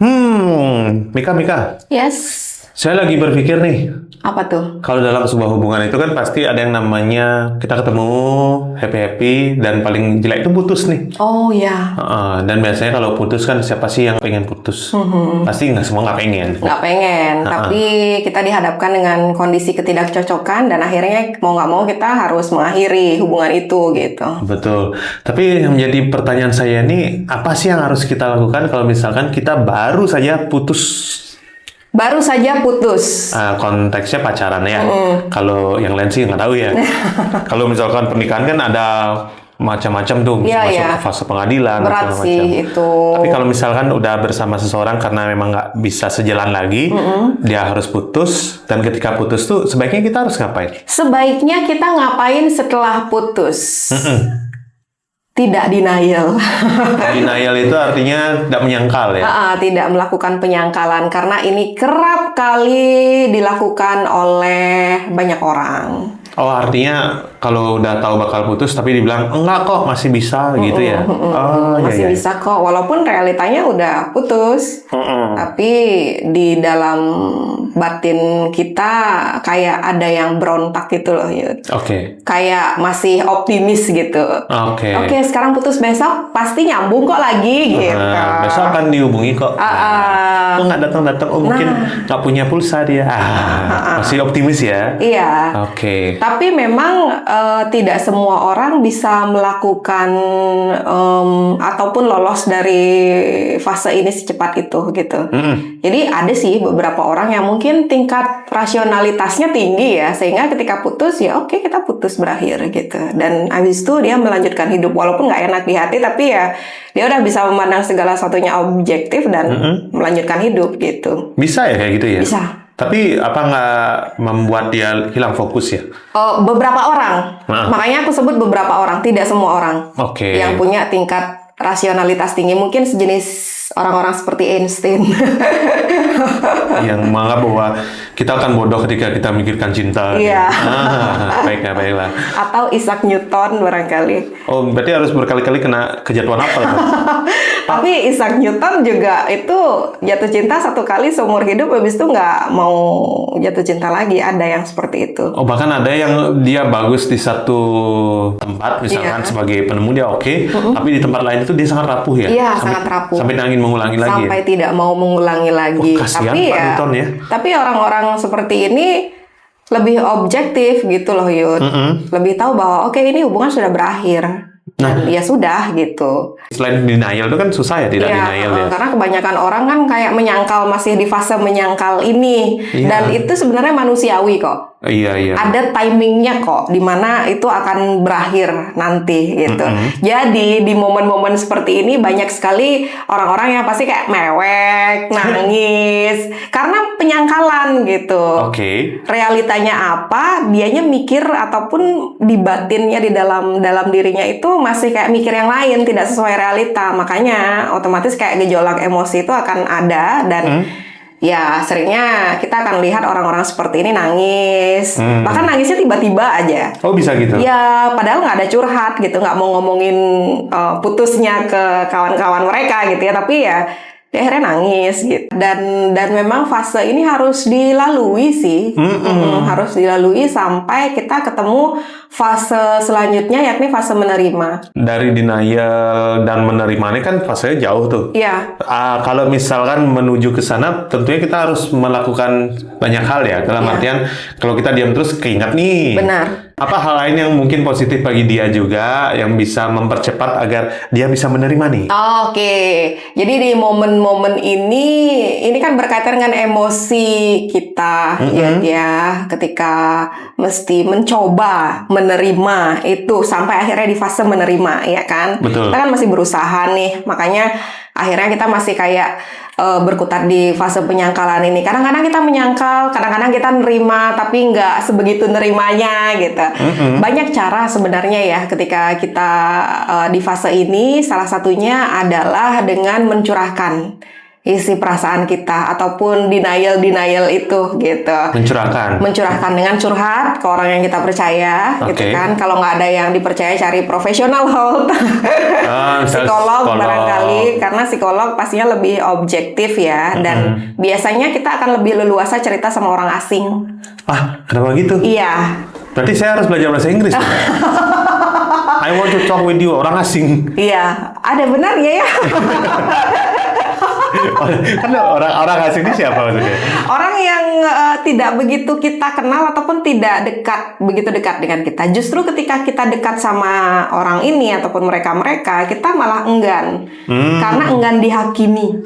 Mika, Yes. saya lagi berpikir nih, Apa tuh? kalau dalam sebuah hubungan itu kan pasti ada yang namanya kita ketemu, happy-happy, dan paling jelek itu putus nih. Oh ya, Dan biasanya kalau putus kan siapa sih yang pengen putus? Pasti nggak semua nggak pengen. nggak pengen. Tapi kita dihadapkan dengan kondisi ketidakcocokan dan akhirnya mau nggak mau kita harus mengakhiri hubungan itu gitu. Betul. Tapi yang menjadi pertanyaan saya nih, apa sih yang harus kita lakukan kalau misalkan kita baru saja putus? Baru saja putus. Konteksnya pacaran ya. Kalau yang lain sih nggak tahu ya. Kalau misalkan pernikahan kan ada macam-macam tuh, Iya, masuk iya. ke fase pengadilan, Berat segala sih macam. itu. Tapi kalau misalkan udah bersama seseorang karena memang nggak bisa sejalan lagi, dia harus putus. Dan ketika putus tuh sebaiknya kita harus ngapain? Sebaiknya kita ngapain setelah putus? Tidak denial. Denial itu artinya tidak menyangkal ya. Tidak melakukan penyangkalan karena ini kerap kali dilakukan oleh banyak orang. Oh, artinya kalau udah tahu bakal putus tapi dibilang enggak kok, masih bisa gitu ya. Oh, Masih iya, iya. bisa kok, walaupun realitanya udah putus. Tapi di dalam batin kita kayak ada yang berontak gitu loh, Yud. Oke. Kayak masih optimis gitu. Oke. Oke, sekarang putus, besok pasti nyambung kok lagi gitu. Besok akan dihubungi kok. Kok nggak datang-datang? Oh, mungkin nggak punya pulsa dia. Masih optimis ya. Iya. Oke. Tapi memang tidak semua orang bisa melakukan ataupun lolos dari fase ini secepat itu gitu. Jadi ada sih beberapa orang yang mungkin tingkat rasionalitasnya tinggi ya, sehingga ketika putus ya oke, kita putus, berakhir gitu. Dan habis itu dia melanjutkan hidup walaupun nggak enak di hati, tapi ya dia udah bisa memandang segala satunya objektif dan melanjutkan hidup gitu. Bisa ya kayak gitu ya? Bisa. Tapi apa nggak membuat dia hilang fokus ya? Beberapa orang, makanya aku sebut beberapa orang, tidak semua orang Oke. yang punya tingkat rasionalitas tinggi, mungkin sejenis orang-orang seperti Einstein. Yang menganggap bahwa kita akan bodoh ketika kita mikirkan cinta. Iya. Baiklah, baiklah. Atau Isaac Newton barangkali. Oh, berarti harus berkali-kali kena kejatuhan apel kan? Tapi Isaac Newton juga itu jatuh cinta satu kali seumur hidup, habis itu nggak mau jatuh cinta lagi. Ada yang seperti itu. Oh, bahkan ada yang dia bagus di satu tempat, misalkan sebagai penemu dia oke, tapi di tempat lain itu dia sangat rapuh ya? Iya, sangat rapuh. Sampai ingin mengulangi lagi Sampai ya? tidak mau mengulangi lagi. Kasihan Tapi Pak ya, Newton ya. tapi orang-orang seperti ini lebih objektif gitu loh, Yud. Lebih tahu bahwa oke, ini hubungan sudah berakhir. Dan ya sudah gitu. Selain denial itu kan susah ya, tidak denial ya? Karena kebanyakan orang kan kayak menyangkal, masih di fase menyangkal ini. Iya. Dan itu sebenarnya manusiawi kok. Iya, iya. Ada timingnya kok, di mana itu akan berakhir nanti gitu. Jadi di momen-momen seperti ini banyak sekali orang-orang yang pasti kayak mewek, nangis, karena penyangkalan gitu. Oke. Realitanya apa, dianya mikir ataupun di batinnya, di dalam dirinya itu masih kayak mikir yang lain, tidak sesuai realita. Makanya otomatis kayak gejolak emosi itu akan ada dan ya seringnya kita akan lihat orang-orang seperti ini nangis. Bahkan nangisnya tiba-tiba aja. Oh, bisa gitu? Ya, padahal nggak ada curhat gitu, nggak mau ngomongin putusnya ke kawan-kawan mereka gitu ya, tapi ya dia akhirnya nangis gitu. Dan memang fase ini harus dilalui sih, harus dilalui sampai kita ketemu fase selanjutnya, yakni fase menerima. Dari denial dan menerima ini kan fasenya jauh tuh. Iya. Kalau misalkan menuju ke sana, tentunya kita harus melakukan banyak hal ya. Dalam artian, kalau kita diam terus keingat nih. Benar. Apa hal lain yang mungkin positif bagi dia juga, yang bisa mempercepat agar dia bisa menerima nih? Oke, jadi di momen-momen ini kan berkaitan dengan emosi kita, ya, ketika mesti mencoba menerima itu sampai akhirnya di fase menerima, ya kan? Betul. Kita kan masih berusaha nih, makanya akhirnya kita masih kayak berkutat di fase penyangkalan ini. Kadang-kadang kita menyangkal, kadang-kadang kita nerima, tapi nggak sebegitu nerimanya gitu. Banyak cara sebenarnya ya ketika kita di fase ini. Salah satunya adalah dengan mencurahkan isi perasaan kita ataupun denial itu gitu. Mencurahkan dengan curhat ke orang yang kita percaya, gitu kan. Kalau nggak ada yang dipercaya, cari profesional hold. Psikolog barangkali, karena psikolog pastinya lebih objektif ya, dan biasanya kita akan lebih leluasa cerita sama orang asing. Kenapa gitu? Iya. Berarti saya harus belajar bahasa Inggris. I want to talk with you, orang asing. Iya, ada benarnya ya. Kan orang asing ini siapa maksudnya? Orang yang tidak begitu kita kenal ataupun tidak begitu dekat dengan kita. Justru ketika kita dekat sama orang ini ataupun mereka kita malah enggan, karena enggan dihakimi.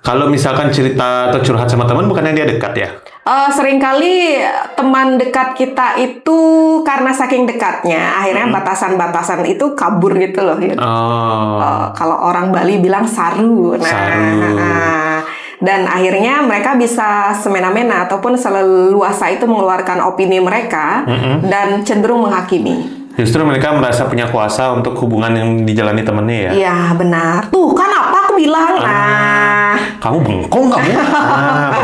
Kalau misalkan cerita atau curhat sama teman, bukannya dia dekat ya? Seringkali teman dekat kita itu karena saking dekatnya, akhirnya batasan-batasan itu kabur gitu loh. Kalau orang Bali bilang saru. Dan akhirnya mereka bisa semena-mena ataupun seleluasa itu mengeluarkan opini mereka dan cenderung menghakimi. Justru mereka merasa punya kuasa untuk hubungan yang dijalani temennya ya? Iya, benar. Tuh, kan apa aku bilang? Kamu bengkong kamu?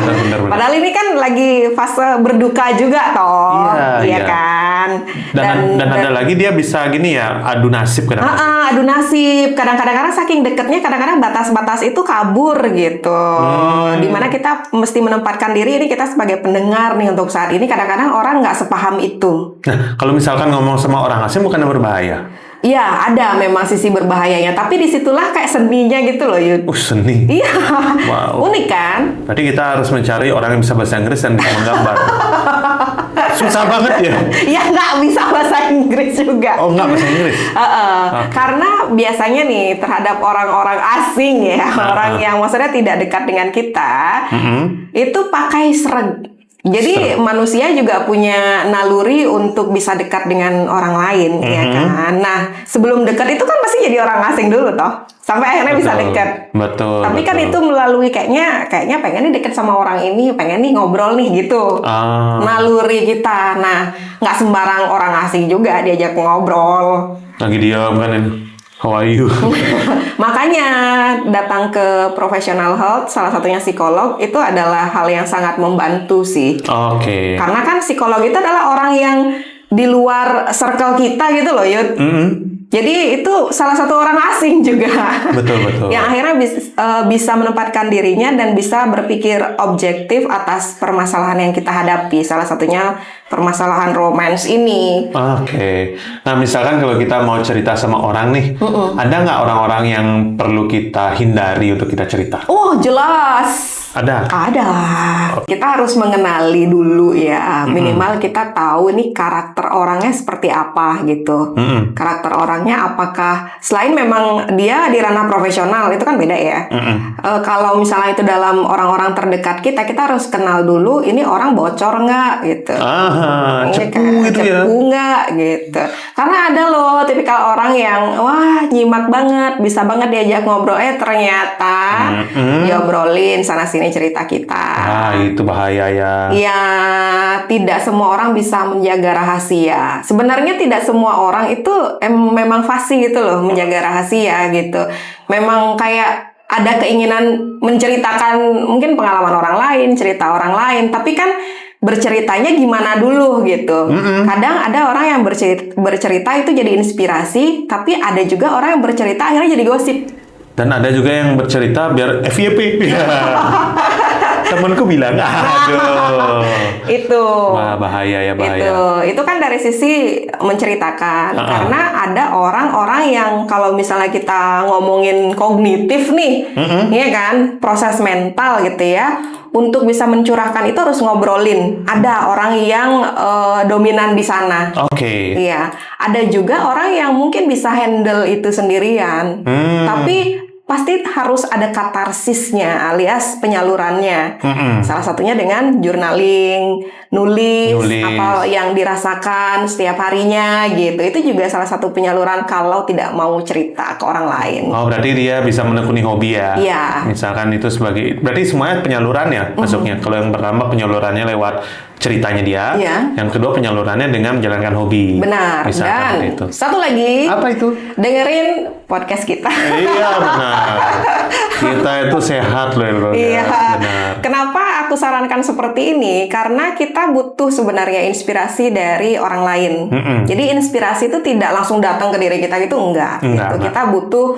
Benar. Padahal ini kan lagi fase berduka juga toh. Iya kan? Dan ada lagi dia bisa gini ya, adu nasib kadang-kadang. Adu nasib. Kadang-kadang saking deketnya, kadang-kadang batas-batas itu kabur gitu. Dimana kita mesti menempatkan diri, ini kita sebagai pendengar nih untuk saat ini, kadang-kadang orang nggak sepaham itu. Nah, kalau misalkan ngomong sama orang asing bukannya berbahaya? Iya, ada memang sisi berbahayanya. Tapi disitulah kayak seninya gitu loh, Yud. Seni? Iya. Wow. Unik kan? Berarti kita harus mencari orang yang bisa bahasa Inggris dan bisa menggambar. Susah banget ya? Ya, nggak bisa bahasa Inggris juga. Oh, nggak bahasa Inggris? Karena biasanya nih, terhadap orang-orang asing ya, orang yang maksudnya tidak dekat dengan kita, itu pakai sereg. Jadi manusia juga punya naluri untuk bisa dekat dengan orang lain, ya kan? Nah, sebelum dekat itu kan pasti jadi orang asing dulu toh, sampai akhirnya bisa dekat. Betul. Tapi kan itu melalui kayaknya pengen nih dekat sama orang ini, pengen nih ngobrol nih gitu. Naluri kita. Nah, nggak sembarang orang asing juga diajak ngobrol. Lagi diam kan ini. How are you? Makanya datang ke professional health, salah satunya psikolog, itu adalah hal yang sangat membantu sih. Karena kan psikolog itu adalah orang yang di luar circle kita gitu loh, Yud. Jadi itu salah satu orang asing juga. Betul. Yang akhirnya bisa menempatkan dirinya dan bisa berpikir objektif atas permasalahan yang kita hadapi. Salah satunya permasalahan romance ini. Nah, misalkan kalau kita mau cerita sama orang nih, ada nggak orang-orang yang perlu kita hindari untuk kita cerita? Oh, jelas. Ada. Kita harus mengenali dulu ya. Minimal kita tahu nih karakter orangnya seperti apa gitu. Karakter orangnya apakah selain memang dia di ranah profesional itu kan beda ya. Kalau misalnya itu dalam orang-orang terdekat kita harus kenal dulu ini orang bocor nggak gitu. Cepu gitu ya. Cepu nggak gitu. Karena ada loh tipikal orang yang wah nyimak banget, bisa banget diajak ngobrol. Ternyata diobrolin sana sini cerita kita. Itu bahaya ya. Ya, tidak semua orang bisa menjaga rahasia. Sebenarnya tidak semua orang itu memang fasih gitu loh menjaga rahasia gitu. Memang kayak ada keinginan menceritakan mungkin pengalaman orang lain, cerita orang lain, tapi kan berceritanya gimana dulu gitu. Kadang ada orang yang bercerita itu jadi inspirasi, tapi ada juga orang yang bercerita akhirnya jadi gosip. Dan ada juga yang bercerita biar FYP. Temenku bilang, aduh. Itu. Wah, bahaya ya, bahaya. Itu kan dari sisi menceritakan. Karena ada orang-orang yang kalau misalnya kita ngomongin kognitif nih, ya kan, proses mental gitu ya. Untuk bisa mencurahkan itu harus ngobrolin. Ada orang yang dominan di sana. Iya. Ada juga orang yang mungkin bisa handle itu sendirian. Tapi pasti harus ada katarsisnya alias penyalurannya. Salah satunya dengan journaling, nulis apa yang dirasakan setiap harinya gitu. Itu juga salah satu penyaluran kalau tidak mau cerita ke orang lain. Berarti dia bisa menekuni hobi ya. Iya. Misalkan itu berarti semuanya penyaluran ya masuknya. Kalau yang pertama penyalurannya lewat ceritanya dia. Iya. Yang kedua penyalurannya dengan menjalankan hobi. Benar. Misalkan Dan itu. satu lagi. Apa itu? Dengerin podcast kita. Iya benar. Kita itu sehat loh. Iya. Benar. Kenapa aku sarankan seperti ini? Karena kita butuh sebenarnya inspirasi dari orang lain. Jadi inspirasi itu tidak langsung datang ke diri kita gitu, enggak. Gitu. Kita butuh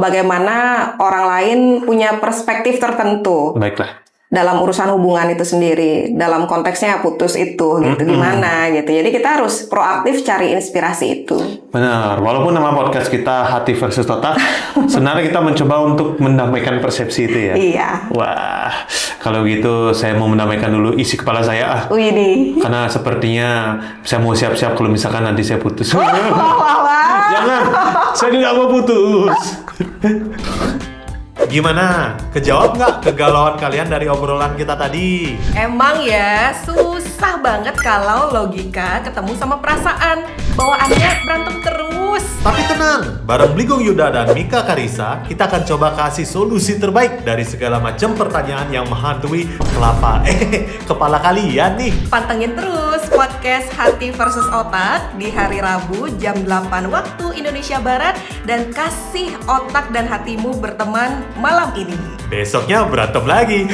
bagaimana orang lain punya perspektif tertentu. Baiklah. Dalam urusan hubungan itu sendiri, dalam konteksnya putus itu gitu, gimana gitu. Jadi kita harus proaktif cari inspirasi itu. Benar, walaupun nama podcast kita Hati versus Otak, sebenarnya kita mencoba untuk mendamaikan persepsi itu ya. Iya. Wah, kalau gitu saya mau mendamaikan dulu isi kepala saya. Widih. Karena sepertinya saya mau siap-siap kalau misalkan nanti saya putus. Wah. Jangan, saya tidak mau putus. Gimana? Kejawab nggak kegalauan kalian dari obrolan kita tadi? Emang ya, susah banget kalau logika ketemu sama perasaan. Bawaannya berantem terus. Tapi tenang, bareng Bligong Yuda dan Mika Karisa, kita akan coba kasih solusi terbaik dari segala macam pertanyaan yang menghantui kepala kalian nih. Pantengin terus podcast Hati versus Otak di hari Rabu jam 8 waktu Indonesia Barat dan kasih otak dan hatimu berteman malam ini. Besoknya berantem lagi.